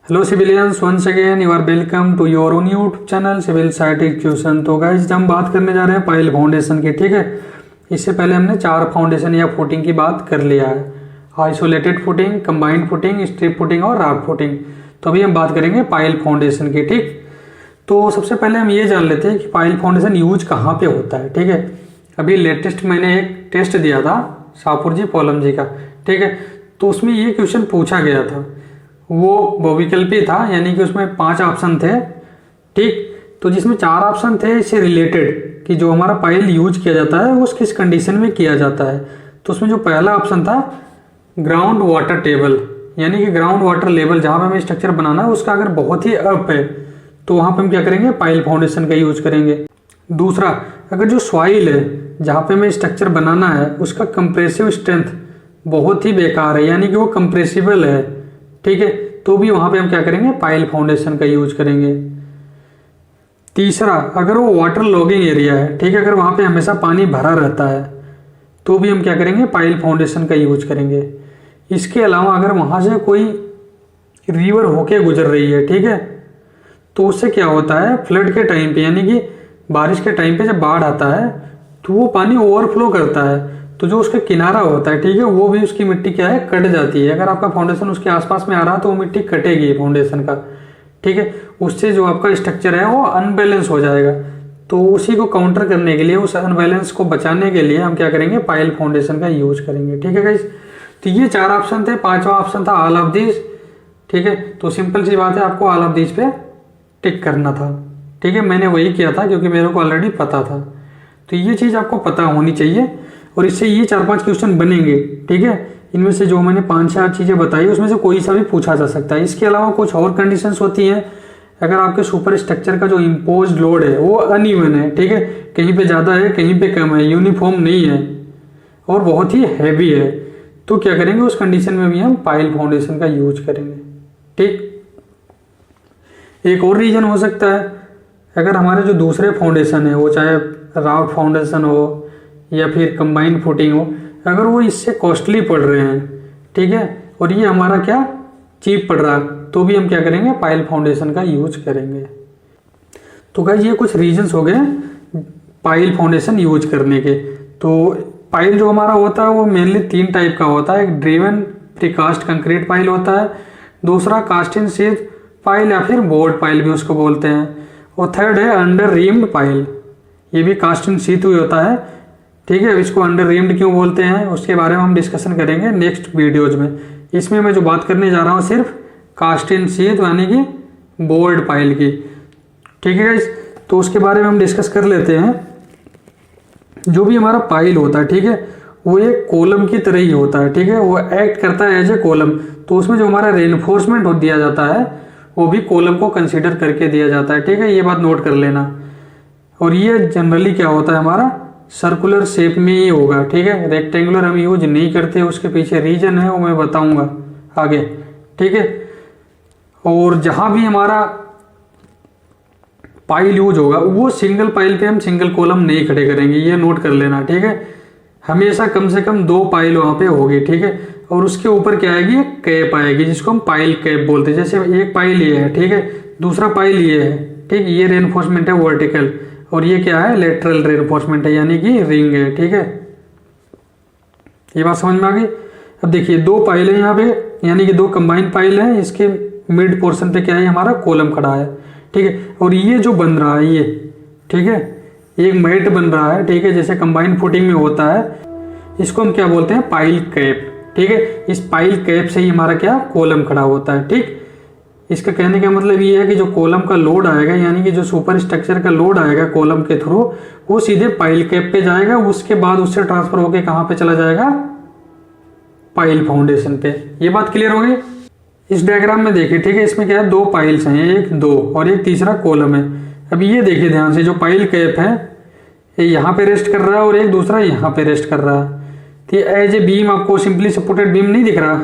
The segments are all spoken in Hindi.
Hello civilians, once again you are welcome to your own YouTube channel civil site education. तो गाइस हम बात करने जा रहे हैं पाइल फाउंडेशन की। ठीक है, इससे पहले हमने 4 फाउंडेशन या फुटिंग की बात कर लिया है। Isolated footing, combined footing, strip footing और राफ्ट फुटिंग। तो अभी हम बात करेंगे पाइल फाउंडेशन की। ठीक, तो सबसे पहले हम ये जान लेते हैं कि पाइल फाउंडेशन यूज कहाँ पे होता है। ठीक है, अभी लेटेस्ट मैंने एक टेस्ट दिया था शाहपुर जी पॉलम जी का। ठीक है, तो उसमें ये क्वेश्चन पूछा गया था, वो बहुविकल्पी था, यानी कि उसमें 5 ऑप्शन थे। ठीक, तो जिसमें 4 ऑप्शन थे इससे रिलेटेड कि जो हमारा पाइल यूज किया जाता है वो किस कंडीशन में किया जाता है। तो उसमें जो पहला ऑप्शन था ग्राउंड वाटर टेबल, यानी कि ग्राउंड वाटर लेवल जहाँ पे हमें स्ट्रक्चर बनाना है उसका अगर बहुत ही अप है तो वहाँ पे हम क्या करेंगे, पाइल फाउंडेशन का यूज करेंगे। दूसरा, अगर जो सॉइल है जहाँ पे हमें स्ट्रक्चर बनाना है उसका कंप्रेसिव स्ट्रेंथ बहुत ही बेकार है, यानी कि वो कंप्रेसिबल है। ठीक है, तो भी वहां पे हम क्या करेंगे, पाइल फाउंडेशन का यूज करेंगे। तीसरा, अगर वो वाटर लॉगिंग एरिया है, ठीक है, अगर वहां पे हमेशा पानी भरा रहता है तो भी हम क्या करेंगे, पाइल फाउंडेशन का यूज करेंगे। इसके अलावा अगर वहां से कोई रिवर होके गुजर रही है, ठीक है, तो उससे क्या होता है, फ्लड के टाइम पे यानी कि बारिश के टाइम पे जब बाढ़ आता है तो वो पानी ओवरफ्लो करता है, तो जो उसका किनारा होता है, ठीक है, वो भी उसकी मिट्टी क्या है, कट जाती है। अगर आपका फाउंडेशन उसके आसपास में आ रहा है तो वो मिट्टी कटेगी फाउंडेशन का। ठीक है, उससे जो आपका स्ट्रक्चर है वो अनबैलेंस हो जाएगा। तो उसी को काउंटर करने के लिए, उस अनबैलेंस को बचाने के लिए हम क्या करेंगे, पाइल फाउंडेशन का यूज करेंगे। ठीक है गाइस, तो ये 4 ऑप्शन थे। 5वां ऑप्शन था ऑल ऑफ दिस। ठीक है, तो सिंपल सी बात है, आपको ऑल ऑफ दिस पे टिक करना था। ठीक है, मैंने वही किया था क्योंकि मेरे को ऑलरेडी पता था। तो ये चीज़ आपको पता होनी चाहिए और इससे ये 4-5 क्वेश्चन बनेंगे। ठीक है, इनमें से जो मैंने 5-4 चीज़ें बताई उसमें से कोई सा भी पूछा जा सकता है। इसके अलावा कुछ और कंडीशंस होती हैं, अगर आपके सुपर स्ट्रक्चर का जो इम्पोज लोड है वो अनइवन है, ठीक है, कहीं पे ज़्यादा है कहीं पे कम है, यूनिफॉर्म नहीं है और बहुत ही हैवी है, तो क्या करेंगे, उस कंडीशन में भी हम पाइल फाउंडेशन का यूज करेंगे। ठीक, एक और रीजन हो सकता है, अगर हमारे जो दूसरे फाउंडेशन है वो चाहे राफ्ट फाउंडेशन हो या फिर कंबाइंड फुटिंग हो, अगर वो इससे कॉस्टली पड़ रहे हैं, ठीक है, और ये हमारा क्या चीप पड़ रहा है, तो भी हम क्या करेंगे, पाइल फाउंडेशन का यूज करेंगे। तो गाइस ये कुछ रीजंस हो गए पाइल फाउंडेशन यूज करने के। तो पाइल जो हमारा होता है वो मेनली 3 टाइप का होता है। एक ड्रिवन प्रीकास्ट कंक्रीट पाइल होता है, दूसरा कास्ट इन शीथ पाइल या फिर बोर्ड पाइल भी उसको बोलते हैं, और थर्ड है अंडर रीम्ड पाइल, ये भी कास्ट इन शीथ हुई होता है। ठीक है, इसको अंडर रीम्ड क्यों बोलते हैं उसके बारे में हम डिस्कशन करेंगे नेक्स्ट वीडियोज में। इसमें मैं जो बात करने जा रहा हूँ सिर्फ कास्ट इन शीथ यानी कि बोर्ड पाइल की। ठीक है गाइस, तो उसके बारे में हम डिस्कस कर लेते हैं। जो भी हमारा पाइल होता है, ठीक है, वो एक कॉलम की तरह ही होता है। ठीक है, वो एक्ट करता है एज ए कॉलम, तो उसमें जो हमारा रेनफोर्समेंट दिया जाता है वो भी कॉलम को कंसिडर करके दिया जाता है। ठीक है, ये बात नोट कर लेना। और ये जनरली क्या होता है, हमारा सर्कुलर शेप में ही होगा। ठीक है, रेक्टेंगुलर हम यूज नहीं करते, उसके पीछे रीजन है वो मैं बताऊंगा आगे। ठीक है, और जहां भी हमारा पाइल यूज होगा वो सिंगल पाइल पे हम सिंगल कॉलम नहीं खड़े करेंगे, ये नोट कर लेना। ठीक है, हमेशा कम से कम 2 पाइल वहां पे होगी। ठीक है, और उसके ऊपर क्या आएगी, एक कैप आएगी जिसको हम पाइल कैप बोलते हैं। जैसे एक पाइल ये है, ठीक है, दूसरा पाइल ये है, ठीक, ये रेनफोर्समेंट है वर्टिकल, और ये क्या है, लेटरल रेनफोर्समेंट है यानी कि रिंग है। ठीक है, ये बात समझ में आ गई। अब देखिए 2 पाइल है यहाँ पे, यानी कि 2 कंबाइंड पाइल है, इसके मिड पोर्शन पे क्या है, हमारा कॉलम खड़ा है। ठीक है, और ये जो बन रहा है ये, ठीक है, एक मैट बन रहा है, ठीक है, जैसे कंबाइंड फुटिंग में होता है, इसको हम क्या बोलते हैं, पाइल कैप। ठीक है, इस पाइल कैप से ही हमारा क्या कॉलम खड़ा होता है। ठीक, इसका कहने का मतलब ये है कि जो कॉलम का लोड आएगा, यानी कि जो सुपर स्ट्रक्चर का लोड आएगा कॉलम के थ्रू, वो सीधे पाइल कैप पे जाएगा, उसके बाद उससे ट्रांसफर होके कहाँ पे चला जाएगा, पाइल फाउंडेशन पे। ये बात क्लियर हो गई। इस डायग्राम में देखिए, ठीक है, इसमें क्या है, 2 पाइल्स हैं, 1 2 और एक तीसरा कॉलम है। अब ये देखिए ध्यान से, जो पाइल कैप है ये यहाँ पे रेस्ट कर रहा है और एक दूसरा यहाँ पे रेस्ट कर रहा है। तो एज ए बीम आपको सिंपली सपोर्टेड बीम नहीं दिख रहा,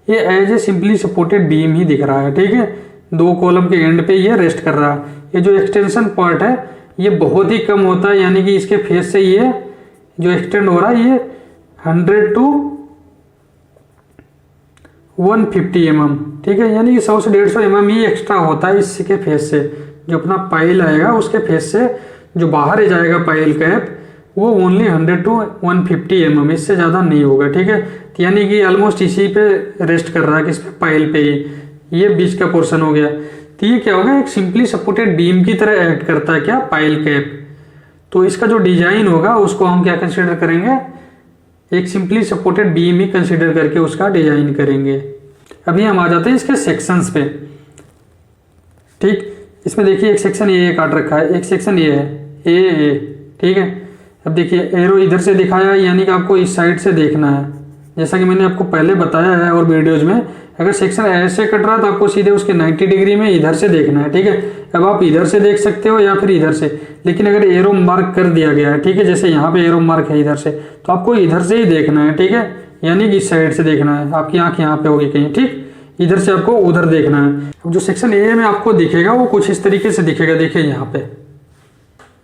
ये as a simply supported beam ही दिख रहा है। ठीक है, 2 कॉलम के एंड पे ये रेस्ट कर रहा है। ये जो एक्सटेंशन पार्ट है ये बहुत ही कम होता है, यानी कि इसके फेस से ये जो एक्सटेंड हो रहा है ये 100 to 150 mm, ठीक है, यानी कि 100 से 150 mm ही एक्स्ट्रा होता है इसके फेस से। जो अपना पाइल आएगा उसके फेस से जो बाहर जाएगा पाइल कैप, वो ओनली 100 to 150 mm, इससे ज़्यादा नहीं होगा, ठीक है। तो यानी कि ऑलमोस्ट इसी पे रेस्ट कर रहा है, किस पे, पाइल पे ही। ये बीच का पोर्शन हो गया। तो ये क्या होगा, एक सिंपली सपोर्टेड बीम की तरह एक्ट करता है क्या, पाइल कैप। तो इसका जो डिजाइन होगा उसको हम क्या कंसिडर करेंगे, एक सिंपली सपोर्टेड बीम ही कंसिडर करके उसका डिजाइन करेंगे। अभी हम आ जाते हैं इसके सेक्शंस पे, ठीक। इसमें देखिए एक सेक्शन ए काट रखा है, एक सेक्शन ये है ए, ठीक है। अब देखिए एरो इधर से दिखाया है, यानी कि आपको इस साइड से देखना है, जैसा कि मैंने आपको पहले बताया है और वीडियोज में। अगर सेक्शन ऐसे कट रहा है तो आपको सीधे उसके 90 डिग्री में इधर से देखना है, ठीक है। अब आप इधर से देख सकते हो या फिर इधर से, लेकिन अगर एरो मार्क कर दिया गया है, ठीक है, जैसे यहाँ पे एरो मार्क है इधर से, तो आपको इधर से ही देखना है, ठीक है, यानी कि इस साइड से देखना है। आपकी आंख यहाँ पे होगी कहीं, ठीक, इधर से आपको उधर देखना है। अब जो सेक्शन ए में आपको दिखेगा वो कुछ इस तरीके से दिखेगा। देखिए यहाँ पे,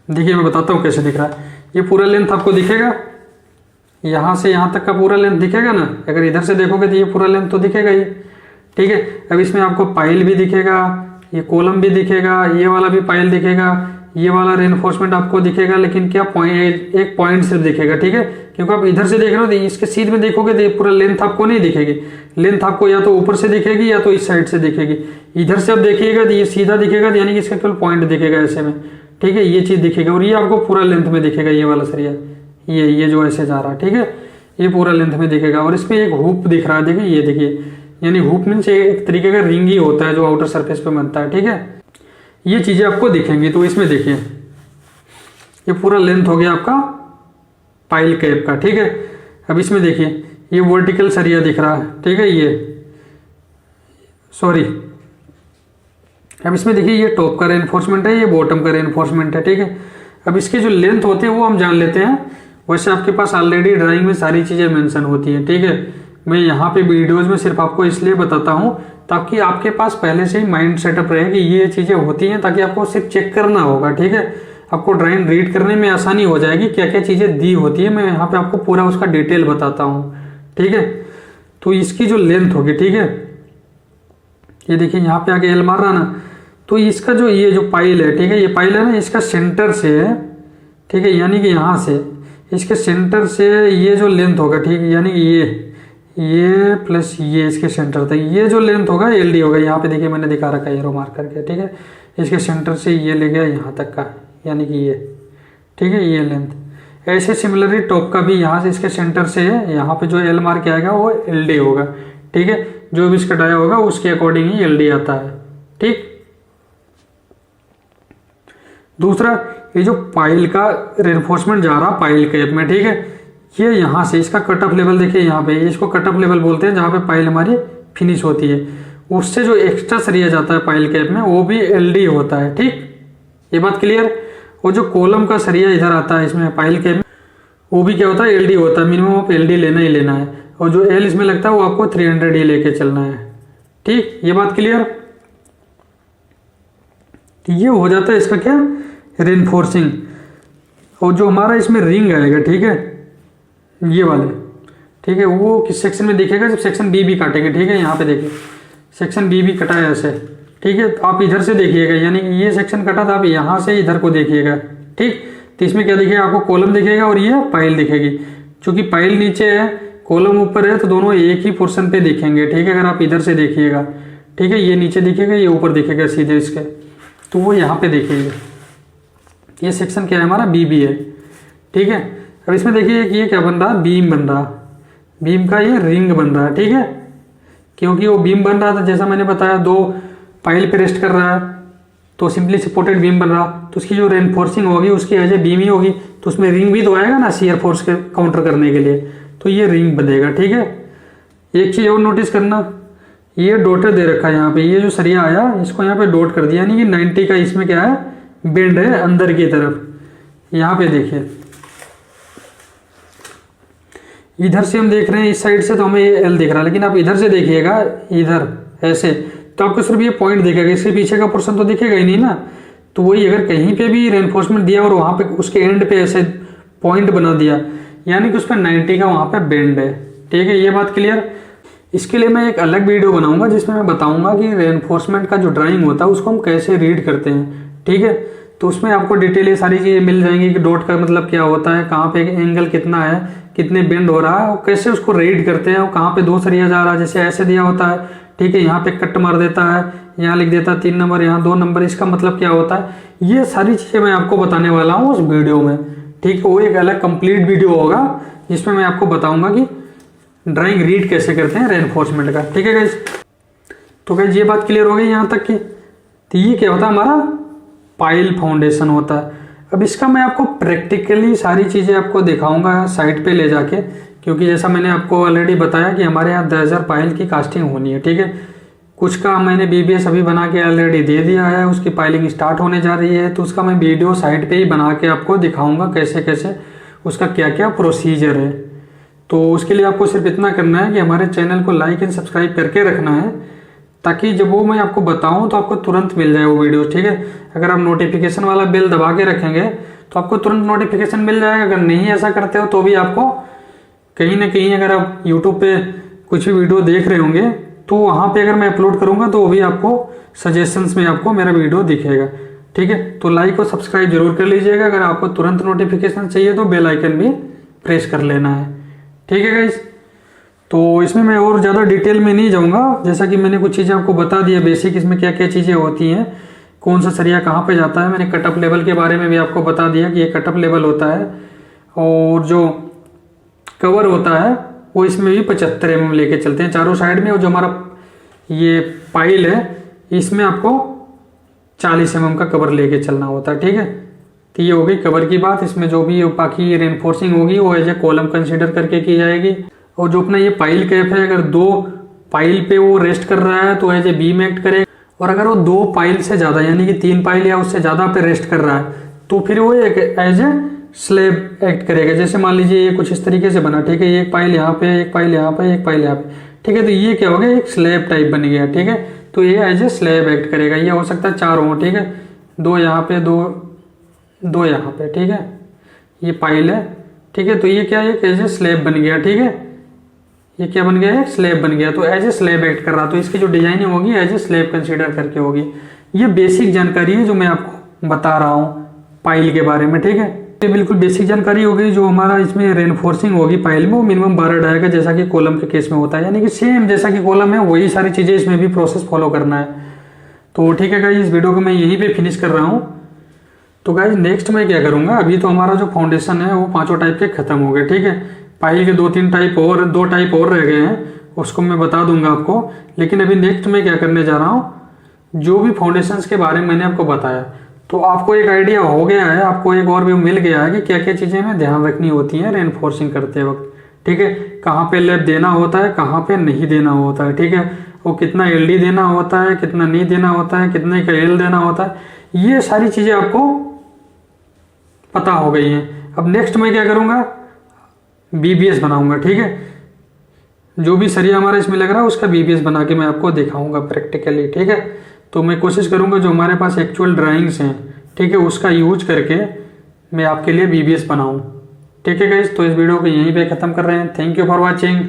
देखिए मैं बताता हूँ कैसे दिख रहा है। ये पूरा लेंथ आपको दिखेगा, यहाँ से यहाँ तक का पूरा लेंथ दिखेगा ना। अगर इधर से देखोगे तो ये पूरा लेंथ तो दिखेगा ही, ठीक है। अब इसमें आपको पाइल भी दिखेगा, ये कॉलम भी दिखेगा, ये वाला भी पाइल दिखेगा, ये वाला रेनफोर्समेंट आपको दिखेगा, लेकिन क्या पॉइंट, एक पॉइंट सिर्फ दिखेगा, ठीक है। क्योंकि आप इधर से देख रहे हो तो इसके सीध में देखोगे तो ये पूरा लेंथ आपको नहीं दिखेगी। लेंथ आपको या तो ऊपर से दिखेगी या तो इस साइड से दिखेगी। इधर से आप देखिएगा तो ये सीधा दिखेगा, यानी कि इसका केवल पॉइंट दिखेगा ऐसे में, ठीक है, ये चीज दिखेगा। और ये आपको पूरा लेंथ में दिखेगा, ये वाला सरिया, ये जो ऐसे जा रहा है, ठीक है, ये पूरा लेंथ में दिखेगा। और इसमें एक हुप दिख रहा है, देखिए ये देखिए, यानी हुप मीन्स एक तरीके का रिंग ही होता है जो आउटर सरफेस पे बनता है, ठीक है। ये चीजें आपको दिखेंगी। तो इसमें देखिए ये पूरा लेंथ हो गया आपका पाइल कैप का, ठीक है। अब इसमें देखिए ये वर्टिकल सरिया दिख रहा है, ठीक है, ये सॉरी। अब इसमें देखिए ये टॉप का रेनफोर्समेंट है, ये बॉटम का रेनफोर्समेंट है, ठीक है। अब इसके जो लेंथ होते हैं वो हम जान लेते हैं। वैसे आपके पास ऑलरेडी ड्राइंग में सारी चीज़ें मेंशन होती हैं, ठीक है। मैं यहाँ पे वीडियोज में सिर्फ आपको इसलिए बताता हूँ ताकि आपके पास पहले से ही माइंड सेटअप रहे कि ये चीज़ें होती हैं, ताकि आपको सिर्फ चेक करना होगा, ठीक है। आपको ड्राइंग रीड करने में आसानी हो जाएगी, क्या क्या चीज़ें दी होती है। मैं यहाँ पे आपको पूरा उसका डिटेल बताता हूँ, ठीक है। तो इसकी जो लेंथ होगी, ठीक है, ये देखिए यहाँ पे आके एल मार रहा ना, तो इसका जो ये जो पाइल है, ठीक है, ये पाइल है ना, इसका सेंटर से, ठीक है, यानी कि यहाँ से इसके सेंटर से ये जो लेंथ होगा, ठीक है, यानी कि ये प्लस ये इसके सेंटर तक ये जो लेंथ होगा एल डी होगा। यहाँ पे देखिए मैंने दिखा रखा है एरो मार्क करके, ठीक है। इसके सेंटर से ये ले गया यहाँ तक का, यानी कि ये, ठीक है, ये लेंथ। ऐसे सिमिलरली टॉप का भी यहाँ से इसके सेंटर से यहाँ पे जो एल मार्क आएगा वो एल डी होगा, ठीक है। जो भी इसका डाया होगा उसके अकॉर्डिंग ही एल डी आता है, ठीक। दूसरा, ये जो पाइल का रेनफोर्समेंट जा रहा पाइल कैप में, ठीक है, ये यहाँ से इसका कट ऑफ लेवल देखिए यहाँ पे, इसको कट ऑफ लेवल बोलते हैं, जहाँ पे पाइल हमारी फिनिश होती है। उससे जो एक्स्ट्रा सरिया जाता है पाइल कैप में वो भी एलडी होता है, ठीक, ये बात क्लियर। और जो कॉलम का सरिया इधर आता है इसमें पाइल कैप में, वो भी क्या होता है, एलडी होता है। मिनिमम आप एलडी लेना ही लेना है। और जो एल इसमें लगता है वो आपको 300 ही लेके चलना है, ठीक, ये बात क्लियर। ये हो जाता है इसका क्या, रेनफोर्सिंग। और जो हमारा इसमें रिंग आएगा, ठीक है, ये वाले, ठीक है, वो किस सेक्शन में दिखेगा, जब सेक्शन बी भी काटेंगे, ठीक है। यहाँ पे देखिए सेक्शन बी भी कटा है ऐसे, ठीक है। तो आप इधर से देखिएगा, यानी ये सेक्शन कटा था, आप यहाँ से इधर को देखिएगा, ठीक। तो इसमें क्या दिखेगा आपको, कॉलम दिखेगा और ये पाइल दिखेगी। चूंकि पाइल नीचे है, कॉलम ऊपर है, तो दोनों एक ही पोर्शन पे दिखेंगे, ठीक है। अगर आप इधर से देखिएगा, ठीक है, ये नीचे दिखेगा, ये ऊपर दिखेगा सीधे इसके, तो वो यहाँ पे देखिएगा। ये सेक्शन क्या है हमारा, बी बी है, ठीक है। अब इसमें देखिए कि ये क्या बन रहा है, बीम बन रहा, बीम का ये रिंग बन रहा है, ठीक है। क्योंकि वो बीम बन रहा था, जैसा मैंने बताया, दो पाइल पे रेस्ट कर रहा है, तो सिंपली सपोर्टेड बीम बन रहा, तो उसकी जो रेनफोर्सिंग होगी उसकी एज ए बीम ही होगी, तो उसमें रिंग भी तो आएगा ना शियर फोर्स के काउंटर करने के लिए, तो ये रिंग बनेगा, ठीक है। एक चीज़ और नोटिस करना, ये डॉटर दे रखा है यहाँ पे, ये जो सरिया आया इसको यहाँ पे डॉट कर दिया, यानी कि 90 का इसमें क्या है, बेंड है अंदर की तरफ। यहाँ पे देखिए इधर से हम देख रहे हैं इस साइड से, तो हमें ये एल दिख रहा है, लेकिन आप इधर से देखिएगा, इधर ऐसे, तो आपको सिर्फ ये पॉइंट दिखेगा, इसके पीछे का पोर्शन तो दिखेगा ही नहीं ना। तो वही अगर कहीं पे भी रेनफोर्समेंट दिया और वहाँ पे उसके एंड पे ऐसे पॉइंट बना दिया, यानी कि उस पर 90 का वहाँ पे बेंड है, ठीक है, ये बात क्लियर। इसके लिए मैं एक अलग वीडियो बनाऊंगा जिसमें मैं बताऊंगा कि रेनफोर्समेंट का जो ड्राइंग होता है उसको हम कैसे रीड करते हैं, ठीक है। तो उसमें आपको डिटेल ये सारी चीज़ें मिल जाएंगी कि डॉट का मतलब क्या होता है, कहाँ पे एंगल कितना है, कितने बेंड हो रहा है और कैसे उसको रीड करते हैं और कहाँ पे 2 सरिया जा रहा है, जैसे ऐसे दिया होता है, ठीक है। यहाँ पे कट मार देता है, यहाँ लिख देता है 3 नंबर, यहाँ 2 नंबर, इसका मतलब क्या होता है, ये सारी चीज़ें मैं आपको बताने वाला हूँ उस वीडियो में, ठीक है। वो एक अलग कंप्लीट वीडियो होगा जिसमें मैं आपको बताऊंगा कि ड्राइंग रीड कैसे करते हैं रेनफोर्समेंट का, ठीक है गाइस। तो गाइस ये बात क्लियर हो गई यहाँ तक की। तो ये क्या होता है, हमारा पाइल फाउंडेशन होता है। अब इसका मैं आपको प्रैक्टिकली सारी चीज़ें आपको दिखाऊंगा साइट पे ले जाके, क्योंकि जैसा मैंने आपको ऑलरेडी बताया कि हमारे यहाँ 10,000 पाइल की कास्टिंग होनी है, ठीक है। कुछ का मैंने BBS अभी बना के ऑलरेडी दे दिया है, उसकी पाइलिंग स्टार्ट होने जा रही है, तो उसका मैं वीडियो साइट पे ही बना के आपको दिखाऊंगा कैसे कैसे उसका क्या क्या प्रोसीजर है। तो उसके लिए आपको सिर्फ इतना करना है कि हमारे चैनल को लाइक एंड सब्सक्राइब करके रखना है, ताकि जब वो मैं आपको बताऊं तो आपको तुरंत मिल जाए वो वीडियो, ठीक है। अगर आप नोटिफिकेशन वाला बेल दबा के रखेंगे तो आपको तुरंत नोटिफिकेशन मिल जाएगा। अगर नहीं ऐसा करते हो तो भी आपको कहीं ना कहीं, अगर आप यूट्यूब पे कुछ भी वीडियो देख रहे होंगे तो वहाँ पे अगर मैं अपलोड करूँगा तो वो भी आपको सजेशंस में आपको मेरा वीडियो दिखेगा, ठीक है। तो लाइक और सब्सक्राइब जरूर कर लीजिएगा। अगर आपको तुरंत नोटिफिकेशन चाहिए तो बेल आइकन भी प्रेस कर लेना है, ठीक है गाइस। तो इसमें मैं और ज़्यादा डिटेल में नहीं जाऊँगा, जैसा कि मैंने कुछ चीज़ें आपको बता दिया बेसिक, इसमें क्या क्या चीज़ें होती हैं, कौन सा सरिया कहाँ पे जाता है। मैंने कटअप लेवल के बारे में भी आपको बता दिया कि ये कटअप लेवल होता है, और जो कवर होता है वो इसमें भी 75 mm लेके चलते हैं चारों साइड में। और जो हमारा ये पाइल है इसमें आपको 40 mm का कवर लेके चलना होता है, ठीक है। तो ये हो गई कवर की बात। इसमें जो भी बाकी रेनफोर्सिंग होगी वो एज ए कॉलम कंसीडर करके की जाएगी। और जो अपना ये पाइल कैप है, अगर 2 पाइल पे वो रेस्ट कर रहा है तो एज ए बीम एक्ट करेगा, और अगर वो 2 पाइल से ज़्यादा यानी कि 3 पाइल या उससे ज़्यादा पे रेस्ट कर रहा है तो फिर वो एक एज ए स्लैब एक्ट करेगा। जैसे मान लीजिए ये कुछ इस तरीके से बना, ठीक है, एक पाइल यहाँ पे, एक पाइल यहाँ पे, एक पाइल यहाँ पे, ठीक है। तो ये क्या हो गया, एक स्लैब टाइप बन गया, ठीक है। तो ये एज ए स्लैब एक्ट करेगा। ये हो सकता है 4 हो, ठीक है, 2 यहाँ पे, 2 यहाँ पे, ठीक है। ये पाइल है, ठीक है। तो ये क्या है, एज ए स्लैब बन गया, ठीक है। ये क्या बन गया है, स्लैब बन गया। तो एज ए स्लैब एक्ट कर रहा, तो इसकी जो डिजाइनिंग होगी एज ए स्लैब कंसीडर करके होगी। ये बेसिक जानकारी है जो मैं आपको बता रहा हूँ पाइल के बारे में, ठीक है। ये बिल्कुल बेसिक जानकारी होगी। जो हमारा इसमें रेनफोर्सिंग होगी पाइल में वो मिनिमम 12 डाई का, जैसा कि कॉलम के केस में होता है, यानी कि सेम जैसा कि कॉलम है वही सारी चीज़ें इसमें भी प्रोसेस फॉलो करना है। तो ठीक है गाइस, इस वीडियो को मैं यहीं पे फिनिश कर रहा हूँ। तो गाइस नेक्स्ट मैं क्या करूँगा, अभी तो हमारा जो फाउंडेशन है वो 5 टाइप के खत्म हो गए, ठीक है। पाइल के 2-3 टाइप और 2 टाइप और रह गए हैं, उसको मैं बता दूंगा आपको। लेकिन अभी नेक्स्ट मैं क्या करने जा रहा हूँ, जो भी फाउंडेशंस के बारे में मैंने आपको बताया तो आपको एक आइडिया हो गया है, आपको एक और भी मिल गया है कि क्या क्या चीज़ें हमें ध्यान रखनी होती हैं रेनफोर्सिंग करते वक्त, ठीक है। कहाँ पे लैप देना होता है, कहाँ पे नहीं देना होता है, ठीक है। वो कितना LD देना होता है, कितना नहीं देना होता है, कितने का L देना होता है, ये सारी चीज़ें आपको पता हो गई हैं। अब नेक्स्ट मैं क्या करूँगा, BBS बनाऊंगा, ठीक है। जो भी सरिया हमारा इसमें लग रहा है उसका BBS बना के मैं आपको दिखाऊंगा प्रैक्टिकली, ठीक है। तो मैं कोशिश करूंगा जो हमारे पास एक्चुअल ड्राइंग्स हैं, ठीक है, उसका यूज करके मैं आपके लिए BBS बनाऊं, ठीक है गाइस। तो इस वीडियो को यहीं पे ख़त्म कर रहे हैं। Thank you for watching.